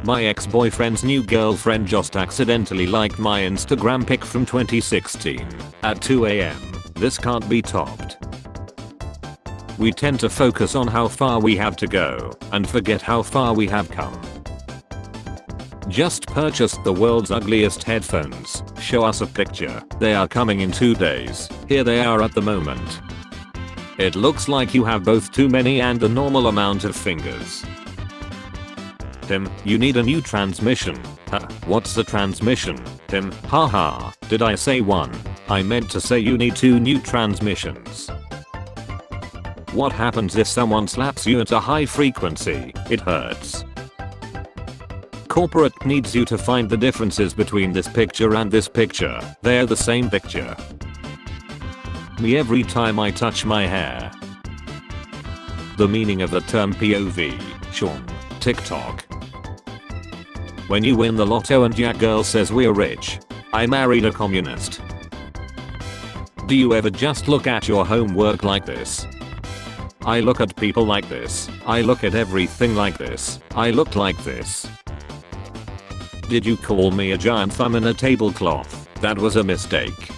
My ex-boyfriend's new girlfriend just accidentally liked my Instagram pic from 2016 at 2 AM. This can't be topped. We tend to focus on how far we have to go and forget how far we have come. Just purchased the world's ugliest headphones. Show us a picture. They are coming in 2 days. Here they are at the moment. It looks like you have both too many and the normal amount of fingers. Tim, you need a new transmission. What's the transmission? Tim, haha, did I say one? I meant to say you need 2 new transmissions. What happens if someone slaps you at a high frequency? It hurts. Corporate needs you to find the differences between this picture and this picture. They're the same picture. Me every time I touch my hair. The meaning of the term POV. Sean. TikTok. When you win the lotto and your girl says we're rich. I married a communist. Do you ever just look at your homework like this? I look at people like this. I look at everything like this. I look like this. Did you call me a giant thumb in a tablecloth? That was a mistake.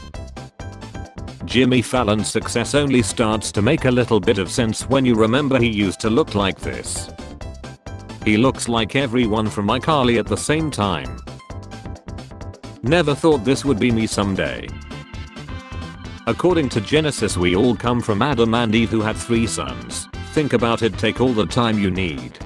Jimmy Fallon's success only starts to make a little bit of sense when you remember he used to look like this. He looks like everyone from iCarly at the same time. Never thought this would be me someday. According to Genesis, we all come from Adam and Eve, who had 3 sons. Think about it, take all the time you need.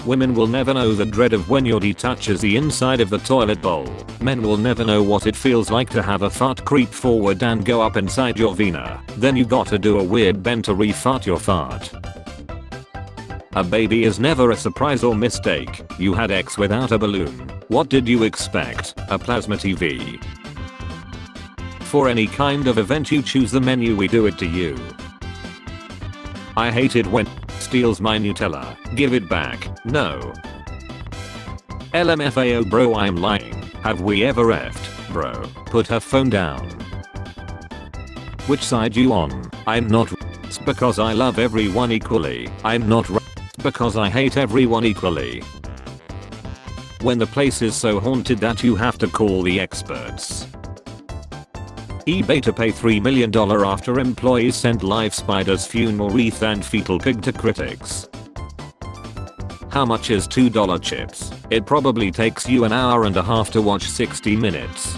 Women will never know the dread of when your D touches the inside of the toilet bowl. Men will never know what it feels like to have a fart creep forward and go up inside your vena. Then you gotta do a weird bend to re-fart your fart. A baby is never a surprise or mistake. You had X without a balloon. What did you expect? A plasma TV. For any kind of event you choose the menu, we do it to you. I hate it when steals my Nutella. Give it back. No. LMFAO bro, I'm lying. Have we ever effed? Bro, put her phone down. Which side you on? I'm not because I love everyone equally. I'm not because I hate everyone equally. When the place is so haunted that you have to call the experts. eBay to pay $3 million after employees sent live spiders, funeral wreath and fetal pig to critics. How much is $2 chips? It probably takes you an hour and a half to watch 60 Minutes.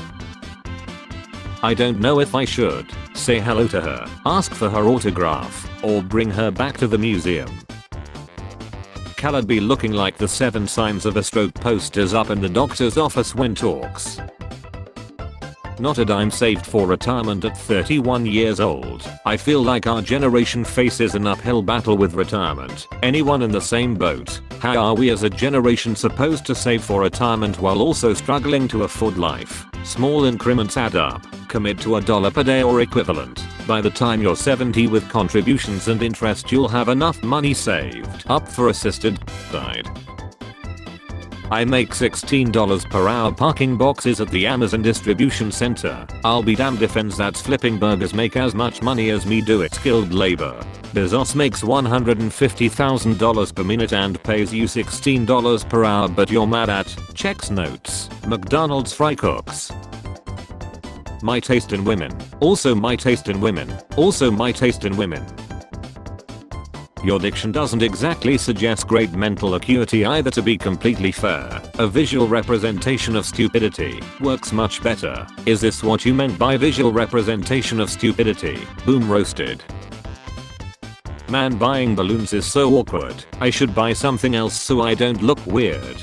I don't know if I should say hello to her, ask for her autograph, or bring her back to the museum. Khaled be looking like the 7 signs of a stroke posters up in the doctor's office when talks. Not a dime saved for retirement at 31 years old. I feel like our generation faces an uphill battle with retirement. Anyone in the same boat? How are we as a generation supposed to save for retirement while also struggling to afford life? Small increments add up. Commit to $1 per day or equivalent. By the time you're 70 with contributions and interest, you'll have enough money saved up for assisted suicide. I make $16 per hour parking boxes at the Amazon distribution center. I'll be damned if ends that's flipping burgers make as much money as me do it skilled labor. Bezos makes $150,000 per minute and pays you $16 per hour, but you're mad at checks notes. McDonald's fry cooks. My taste in women. Also my taste in women. Also my taste in women. Your diction doesn't exactly suggest great mental acuity either, to be completely fair. A visual representation of stupidity works much better. Is this what you meant by visual representation of stupidity? Boom roasted. Man, buying balloons is so awkward. I should buy something else so I don't look weird.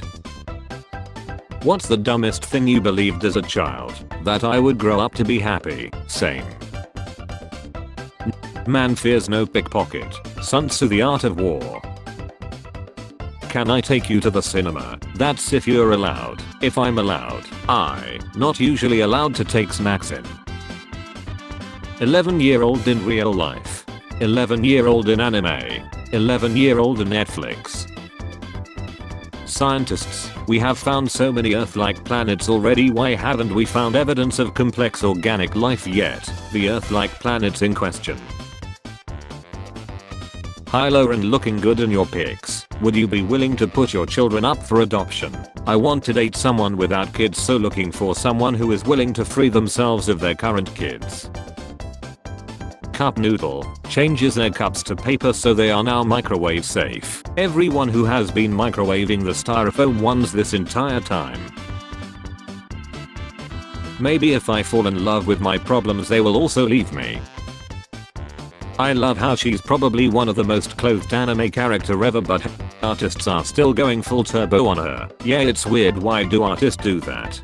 What's the dumbest thing you believed as a child? That I would grow up to be happy. Same. Man fears no pickpocket. Sun Tzu, the art of war. Can I take you to the cinema? That's if you're allowed. If I'm allowed. Not usually allowed to take snacks in. 11-year-old in real life. 11-year-old in anime. 11-year-old in Netflix. Scientists, we have found so many Earth-like planets already. Why haven't we found evidence of complex organic life yet? The Earth-like planets in question. Hi Lauren, looking good in your pics. Would you be willing to put your children up for adoption? I want to date someone without kids, so looking for someone who is willing to free themselves of their current kids. Cup noodle changes their cups to paper so they are now microwave safe. Everyone who has been microwaving the styrofoam ones this entire time. Maybe if I fall in love with my problems they will also leave me. I love how she's probably one of the most clothed anime character ever, but artists are still going full turbo on her. Yeah, it's weird, why do artists do that?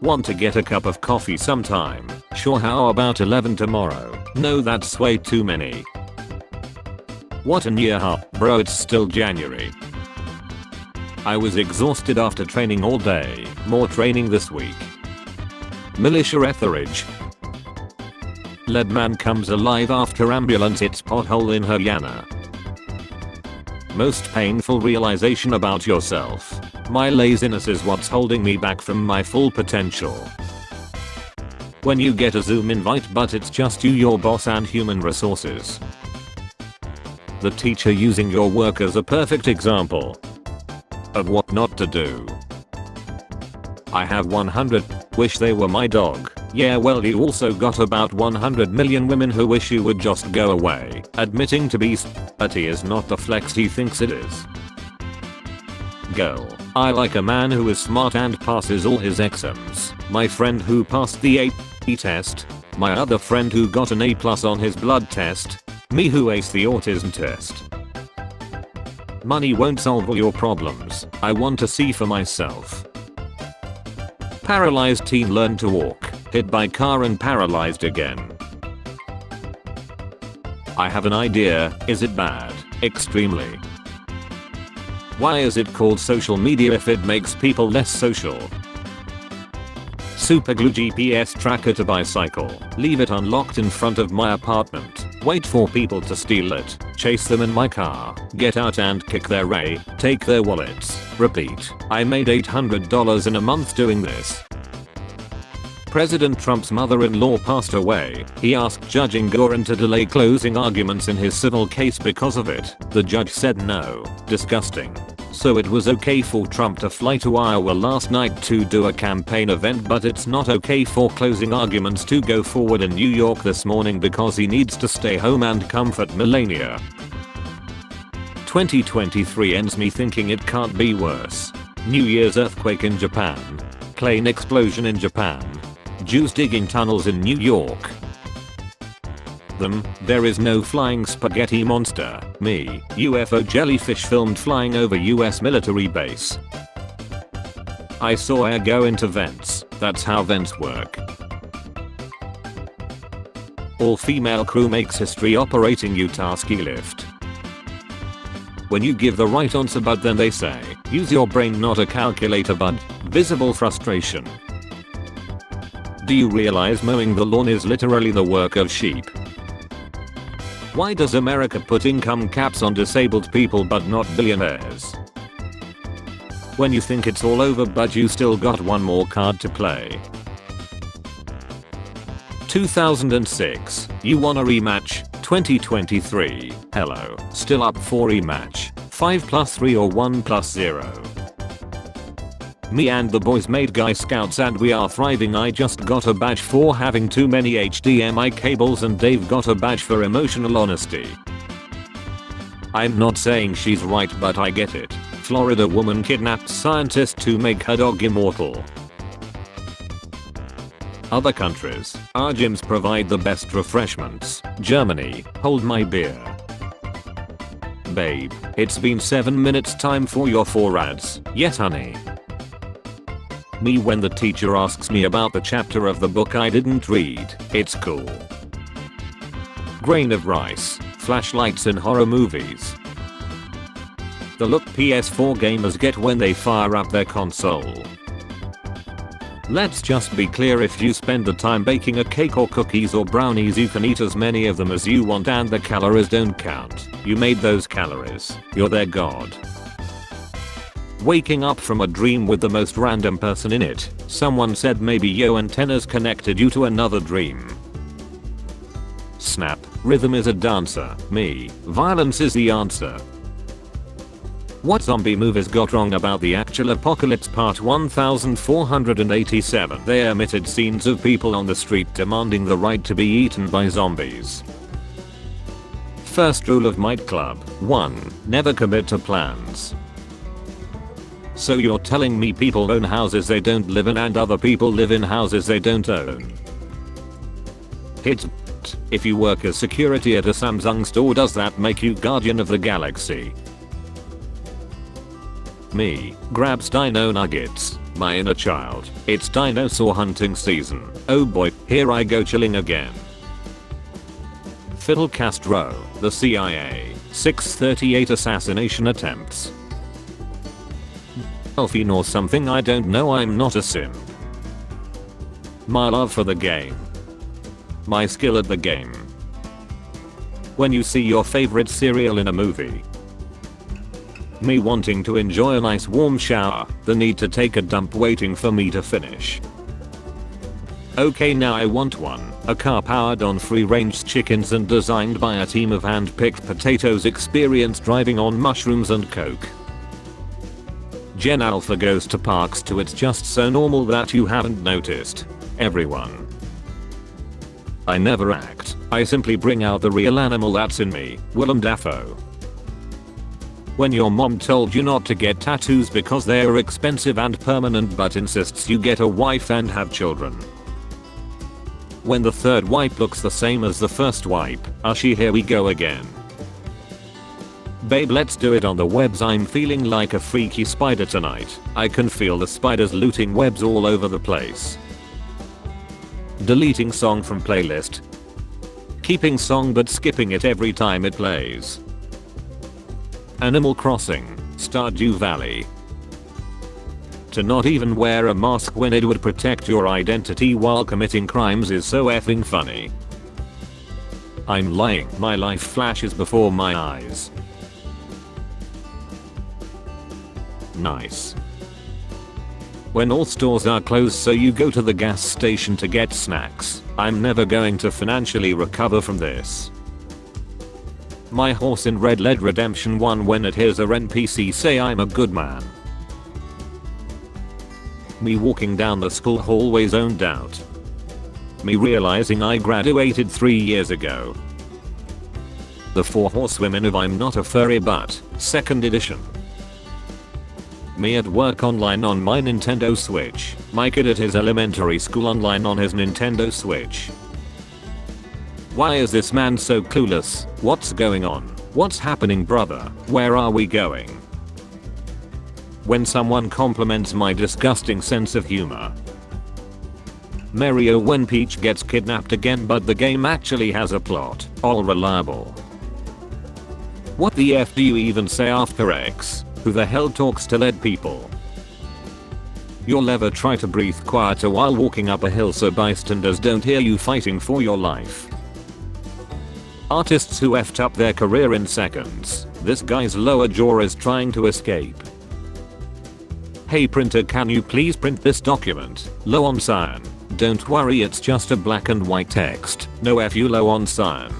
Want to get a cup of coffee sometime? Sure, how about 11 tomorrow? No, that's way too many. What a year, huh? Bro, it's still January. I was exhausted after training all day. More training this week. Militia Etheridge. Lead man comes alive after ambulance hits pothole in Haryana. Most painful realization about yourself. My laziness is what's holding me back from my full potential. When you get a Zoom invite but it's just you, your boss and human resources. The teacher using your work as a perfect example of what not to do. I have 100, wish they were my dog. Yeah, well, you also got about 100 million women who wish you would just go away. Admitting to be slutty is not the flex he thinks it is. Girl. I like a man who is smart and passes all his exams. My friend who passed the AP test. My other friend who got an A+ on his blood test. Me who aced the autism test. Money won't solve all your problems. I want to see for myself. Paralyzed teen learned to walk. Hit by car and paralyzed again. I have an idea. Is it bad? Extremely. Why is it called social media if it makes people less social? Superglue GPS tracker to bicycle. Leave it unlocked in front of my apartment. Wait for people to steal it. Chase them in my car. Get out and kick their ray. Take their wallets. Repeat. I made $800 in a month doing this. President Trump's mother-in-law passed away. He asked Judge Engoron to delay closing arguments in his civil case because of it. The judge said no. Disgusting. So it was okay for Trump to fly to Iowa last night to do a campaign event, but it's not okay for closing arguments to go forward in New York this morning because he needs to stay home and comfort Melania. 2023 ends me thinking it can't be worse. New Year's earthquake in Japan. Plane explosion in Japan. Jews digging tunnels in New York. There is no flying spaghetti monster. Me. UFO jellyfish filmed flying over US military base. I saw air go into vents. That's how vents work. All female crew makes history operating Utah ski lift. When you give the right answer but then they say, use your brain not a calculator, but visible frustration. Do you realize mowing the lawn is literally the work of sheep? Why does America put income caps on disabled people but not billionaires? When you think it's all over but you still got one more card to play. 2006, you won a rematch. 2023, hello, still up for rematch. 5+3 or 1+0. Me and the boys made Guy Scouts and we are thriving. I just got a badge for having too many HDMI cables and Dave got a badge for emotional honesty. I'm not saying she's right, but I get it. Florida woman kidnaps scientist to make her dog immortal. Other countries, our gyms provide the best refreshments. Germany, hold my beer. Babe, it's been 7 minutes, time for your 4 ads. Yes honey. Me when the teacher asks me about the chapter of the book I didn't read. It's cool. Grain of rice, flashlights in horror movies. The look PS4 gamers get when they fire up their console. Let's just be clear, if you spend the time baking a cake or cookies or brownies you can eat as many of them as you want and the calories don't count. You made those calories. You're their god. Waking up from a dream with the most random person in it. Someone said maybe your antennas connected you to another dream. Snap. Rhythm is a dancer. Me. Violence is the answer. What zombie movies got wrong about the actual apocalypse? Part 1487. They omitted scenes of people on the street demanding the right to be eaten by zombies. First rule of Might Club. 1. Never commit to plans. So you're telling me people own houses they don't live in and other people live in houses they don't own? It's if you work as security at a Samsung store, does that make you guardian of the galaxy? Me. Grabs dino nuggets. My inner child. It's dinosaur hunting season. Oh boy, here I go chilling again. Fidel Castro, the CIA, 638 assassination attempts. Delphine or something, I don't know, I'm not a simp. My love for the game. My skill at the game. When you see your favorite cereal in a movie. Me wanting to enjoy a nice warm shower, the need to take a dump waiting for me to finish. Okay, now I want one. A car powered on free-range chickens and designed by a team of hand-picked potatoes experienced driving on mushrooms and coke. Gen Alpha goes to parks too, it's just so normal that you haven't noticed. Everyone. I never act, I simply bring out the real animal that's in me. Willem Dafoe. When your mom told you not to get tattoos because they are expensive and permanent but insists you get a wife and have children. When the third wipe looks the same as the first wipe, She here we go again. Babe, let's do it on the webs, I'm feeling like a freaky spider tonight. I can feel the spiders looting webs all over the place. Deleting song from playlist. Keeping song but skipping it every time it plays. Animal Crossing, Stardew Valley. To not even wear a mask when it would protect your identity while committing crimes is so effing funny. I'm lying, my life flashes before my eyes. Nice. When all stores are closed so you go to the gas station to get snacks. I'm never going to financially recover from this. My horse in Red Dead Redemption 1 when it hears a NPC say I'm a good man. Me walking down the school hallway zoned out. Me realizing I graduated 3 years ago. The 4 Horsewomen of I'm Not a Furry But, 2nd edition. Me at work online on my Nintendo Switch. My kid at his elementary school online on his Nintendo Switch. Why is this man so clueless? What's going on? What's happening, brother? Where are we going? When someone compliments my disgusting sense of humor. Mario when Peach gets kidnapped again but the game actually has a plot. All reliable. What the F do you even say after X? Who the hell talks to lead people? You'll ever try to breathe quieter while walking up a hill so bystanders don't hear you fighting for your life. Artists who effed up their career in seconds. This guy's lower jaw is trying to escape. Hey printer, can you please print this document? Low on cyan. Don't worry, it's just a black and white text. No fu low on cyan.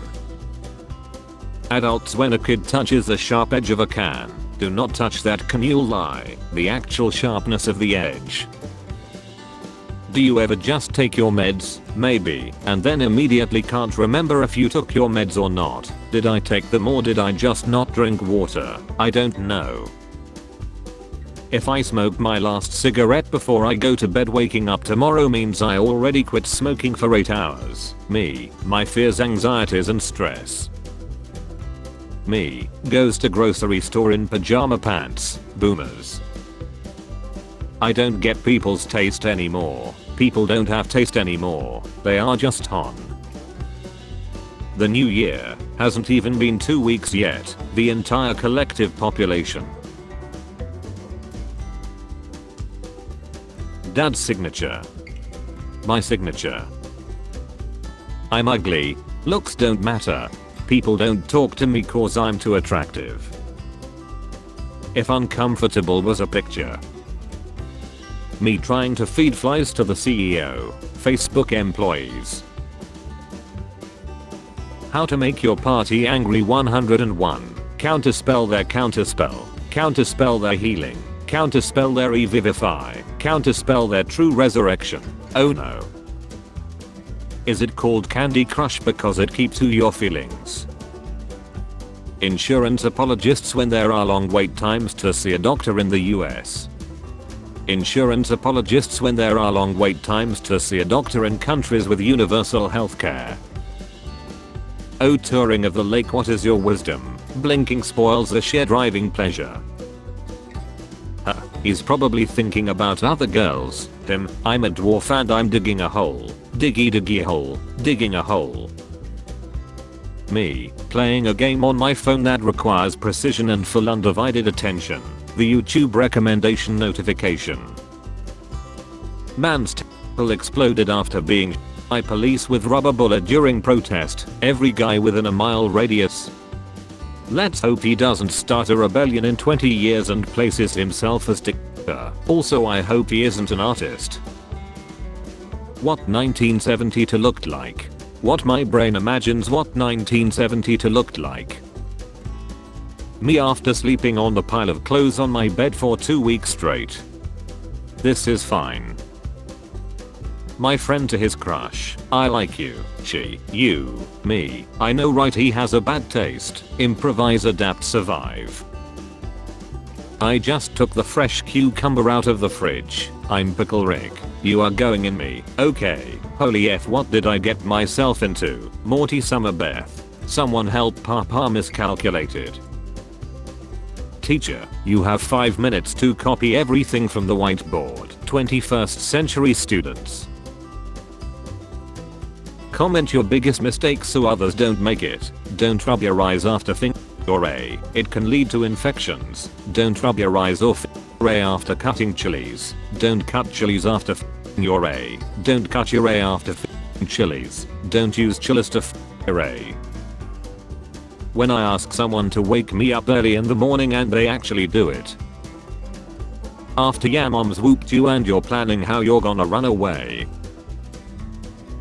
Adults, when a kid touches the sharp edge of a can, do not touch that, can you lie? The actual sharpness of the edge. Do you ever just take your meds? Maybe, and then immediately can't remember if you took your meds or not. Did I take them or did I just not drink water? I don't know. If I smoke my last cigarette before I go to bed, waking up tomorrow means I already quit smoking for 8 hours. Me, my fears, anxieties and stress. Me, goes to grocery store in pajama pants. Boomers. I don't get people's taste anymore. People don't have taste anymore. They are just on. The new year hasn't even been 2 weeks yet. The entire collective population. Dad's signature. My signature. I'm ugly. Looks don't matter. People don't talk to me cause I'm too attractive. If uncomfortable was a picture. Me trying to feed flies to the CEO. Facebook employees. How to make your party angry 101. Counterspell their counterspell. counterspell their healing, counterspell their revivify, counterspell their true resurrection. Oh no. Is it called Candy Crush because it keeps to your feelings? Insurance apologists when there are long wait times to see a doctor in the US. Insurance apologists when there are long wait times to see a doctor in countries with universal healthcare. Oh, touring of the lake, what is your wisdom? Blinking spoils the sheer driving pleasure. He's probably thinking about other girls. Him, I'm a dwarf and I'm digging a hole. Diggy diggy hole, digging a hole. Me, playing a game on my phone that requires precision and full undivided attention. The YouTube recommendation notification. Man's temple exploded after being shot by police with rubber bullet during protest. Every guy within a mile radius. Let's hope he doesn't start a rebellion in 20 years and places himself as dictator. Also, I hope he isn't an artist. What 1972 looked like. What my brain imagines what 1972 looked like. Me after sleeping on the pile of clothes on my bed for 2 weeks straight. This is fine. My friend to his crush. I like you. She. You. Me. I know, right? He has a bad taste. Improvise, adapt, survive. I just took the fresh cucumber out of the fridge. I'm Pickle Rick. You are going in me. Okay. Holy F, what did I get myself into? Morty Summer Beth. Someone help, Papa miscalculated. Teacher, you have 5 minutes to copy everything from the whiteboard. 21st century students. Comment your biggest mistakes so others don't make it. Don't rub your eyes after fingering your A. It can lead to infections. Don't rub your eyes or your A after cutting chilies. Don't cut chilies after your A. Don't cut your A after chilies. Don't use chilies to your A. When I ask someone to wake me up early in the morning and they actually do it. After your mom's whooped you and you're planning how you're gonna run away.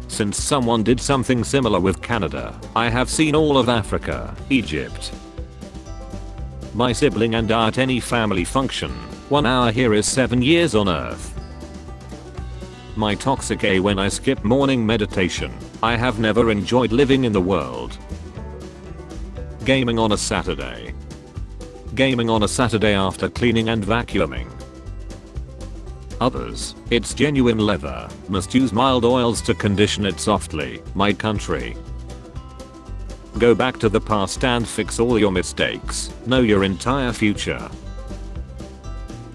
Since someone did something similar with Canada, I have seen all of Africa, Egypt. My sibling and I at any family function. 1 hour here is 7 years on earth. My toxic A when I skip morning meditation. I have never enjoyed living in the world. Gaming on a Saturday. Gaming on a Saturday after cleaning and vacuuming. Others, it's genuine leather, must use mild oils to condition it softly. My country. Go back to the past and fix all your mistakes. Know your entire future.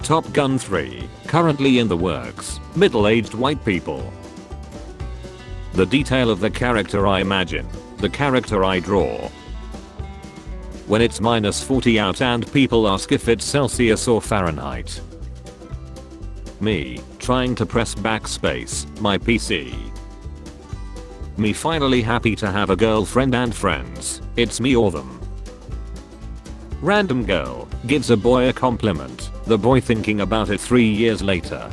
Top Gun 3, currently in the works. Middle-aged white people. The detail of the character I imagine. The character I draw. When it's -40 out and people ask if it's Celsius or Fahrenheit. Me, trying to press backspace, my PC. Me finally happy to have a girlfriend and friends. It's me or them. Random girl, gives a boy a compliment. The boy thinking about it 3 years later.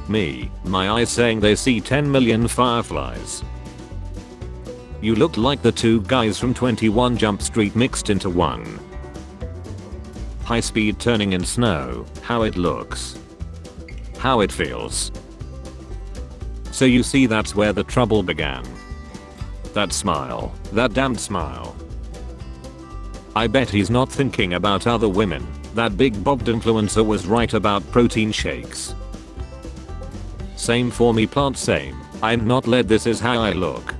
Me, my eyes saying they see 10 million fireflies. You look like the 2 guys from 21 Jump Street mixed into one. High speed turning in snow, how it looks. How it feels. So you see, that's where the trouble began. That smile, that damned smile. I bet he's not thinking about other women. That big bobbed influencer was right about protein shakes. Same for me, plant same. I'm not led, this is how I look.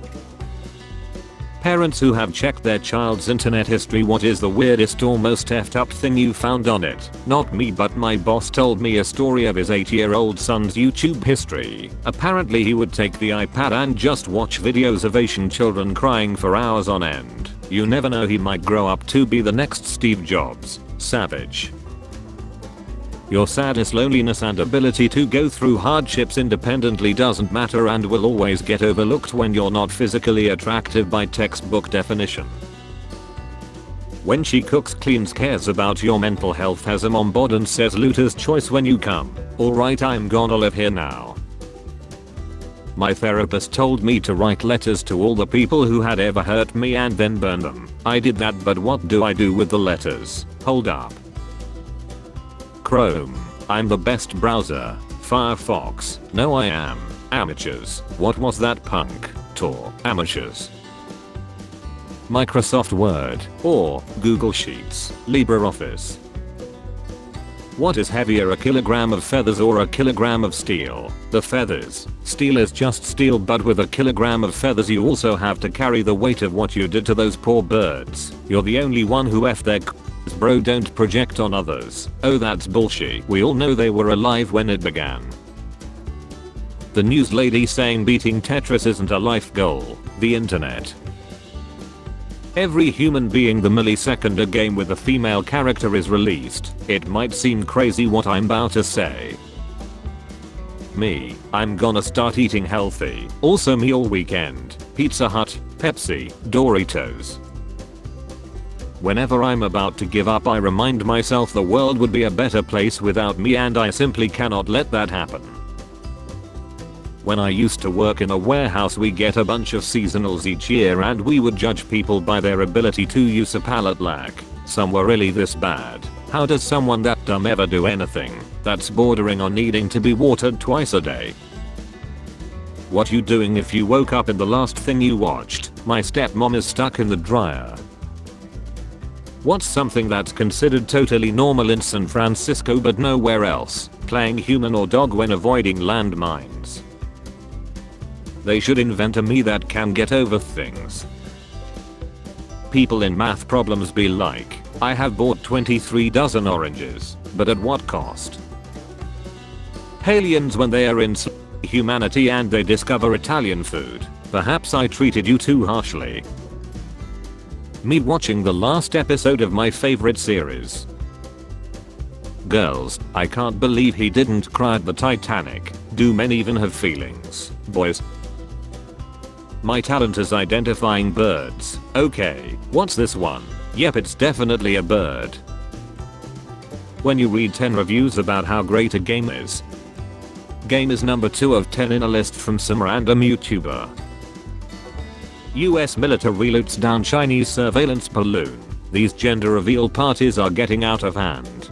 Parents who have checked their child's internet history. What is the weirdest or most effed up thing you found on it? Not me, but my boss told me a story of his 8-year-old son's YouTube history. Apparently he would take the iPad and just watch videos of Asian children crying for hours on end. You never know, he might grow up to be the next Steve Jobs. Savage. Your sadness, loneliness and ability to go through hardships independently doesn't matter and will always get overlooked when you're not physically attractive by textbook definition. When she cooks, cleans, cares about your mental health, has a mom bod and says looter's choice when you come. Alright, I'm gonna live here now. My therapist told me to write letters to all the people who had ever hurt me and then burn them. I did that, but what do I do with the letters? Hold up. Chrome. I'm the best browser. Firefox. No I am. Amateurs. What was that punk? Tor. Amateurs. Microsoft Word. Or Google Sheets. LibreOffice. What is heavier, a kilogram of feathers or a kilogram of steel? The feathers. Steel is just steel, but with a kilogram of feathers you also have to carry the weight of what you did to those poor birds. You're the only one who effed their bro, don't project on others. Oh, that's bullshit. We all know they were alive when it began. The news lady saying beating Tetris isn't a life goal. The internet. Every human being the millisecond a game with a female character is released. It might seem crazy what I'm about to say. Me. I'm gonna start eating healthy. Also me all weekend. Pizza Hut, Pepsi, Doritos. Whenever I'm about to give up I remind myself the world would be a better place without me, and I simply cannot let that happen. When I used to work in a warehouse we get a bunch of seasonals each year and we would judge people by their ability to use a pallet lack. Some were really this bad. How does someone that dumb ever do anything that's bordering on needing to be watered twice a day? What you doing if you woke up and the last thing you watched, my stepmom is stuck in the dryer? What's something that's considered totally normal in San Francisco but nowhere else? Playing human or dog when avoiding landmines. They should invent a me that can get over things. People in math problems be like, I have bought 23 dozen oranges, but at what cost? Aliens when they are in humanity and they discover Italian food. Perhaps I treated you too harshly. Me watching the last episode of my favorite series. Girls, I can't believe he didn't cry at the Titanic. Do men even have feelings? Boys. My talent is identifying birds. Okay, what's this one? Yep, it's definitely a bird. When you read 10 reviews about how great a game is. Game is number 2 of 10 in a list from some random YouTuber. US military loots down Chinese surveillance balloon. These gender reveal parties are getting out of hand.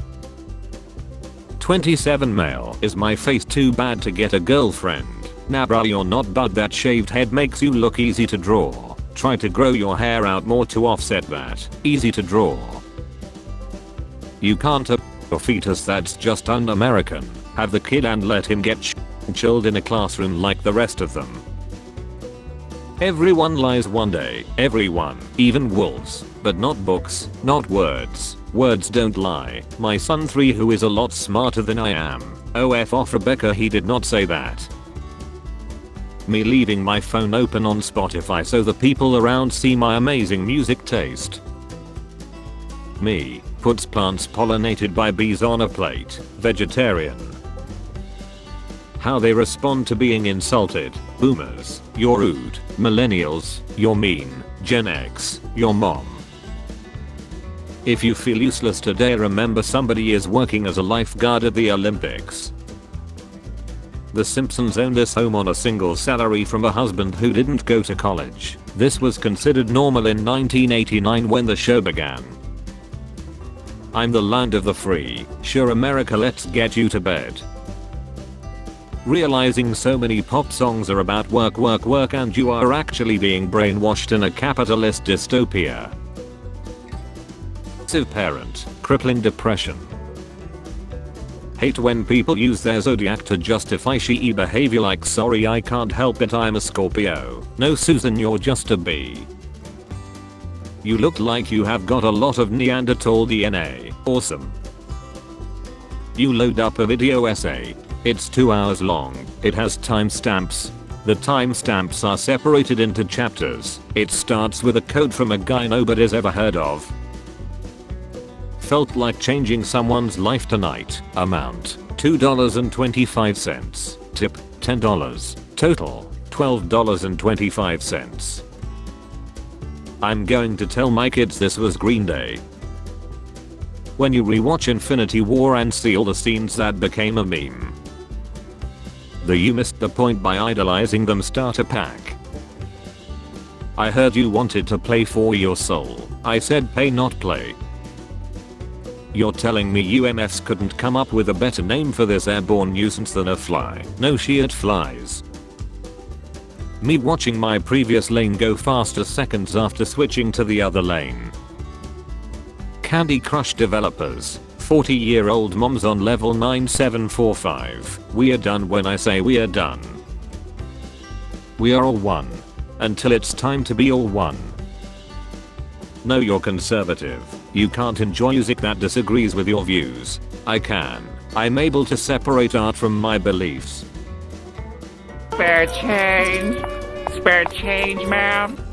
27 male. Is my face too bad to get a girlfriend? Nah bruh, you're not, but that shaved head makes you look easy to draw. Try to grow your hair out more to offset that. Easy to draw. You can't have a fetus, that's just un-American. Have the kid and let him get chilled in a classroom like the rest of them. Everyone lies one day. Everyone. Even wolves. But not books. Not words. Words don't lie. My son 3, who is a lot smarter than I am. Oh f off Rebecca, he did not say that. Me leaving my phone open on Spotify so the people around see my amazing music taste. Me puts plants pollinated by bees on a plate. Vegetarian. How they respond to being insulted. Boomers, you're rude. Millennials, you're mean. Gen X, you're mom. If you feel useless today, remember somebody is working as a lifeguard at the Olympics. The Simpsons owned this home on a single salary from a husband who didn't go to college. This was considered normal in 1989 when the show began. I'm the land of the free. Sure America, let's get you to bed. Realizing so many pop songs are about work and you are actually being brainwashed in a capitalist dystopia. Parent, crippling depression. Hate when people use their zodiac to justify shitty behavior like sorry I can't help it, I'm a Scorpio. No Susan, you're just a bee. You look like you have got a lot of Neanderthal DNA. Awesome. You load up a video essay. It's 2 hours long. It has timestamps. The timestamps are separated into chapters. It starts with a code from a guy nobody's ever heard of. Felt like changing someone's life tonight. Amount $2.25. Tip $10. Total $12.25. I'm going to tell my kids this was Green Day. When you rewatch Infinity War and see all the scenes that became a meme. You missed the point by idolizing them. Starter pack. I heard you wanted to play for your soul. I said pay not play. You're telling me UMFs couldn't come up with a better name for this airborne nuisance than a fly? No shit, flies. Me watching my previous lane go faster seconds after switching to the other lane. Candy Crush developers. 40-year-old moms on level 9745. We are done when I say we are done. We are all one. Until it's time to be all one. No, you're conservative. You can't enjoy music that disagrees with your views. I can. I'm able to separate art from my beliefs. Spare change. Spare change, ma'am.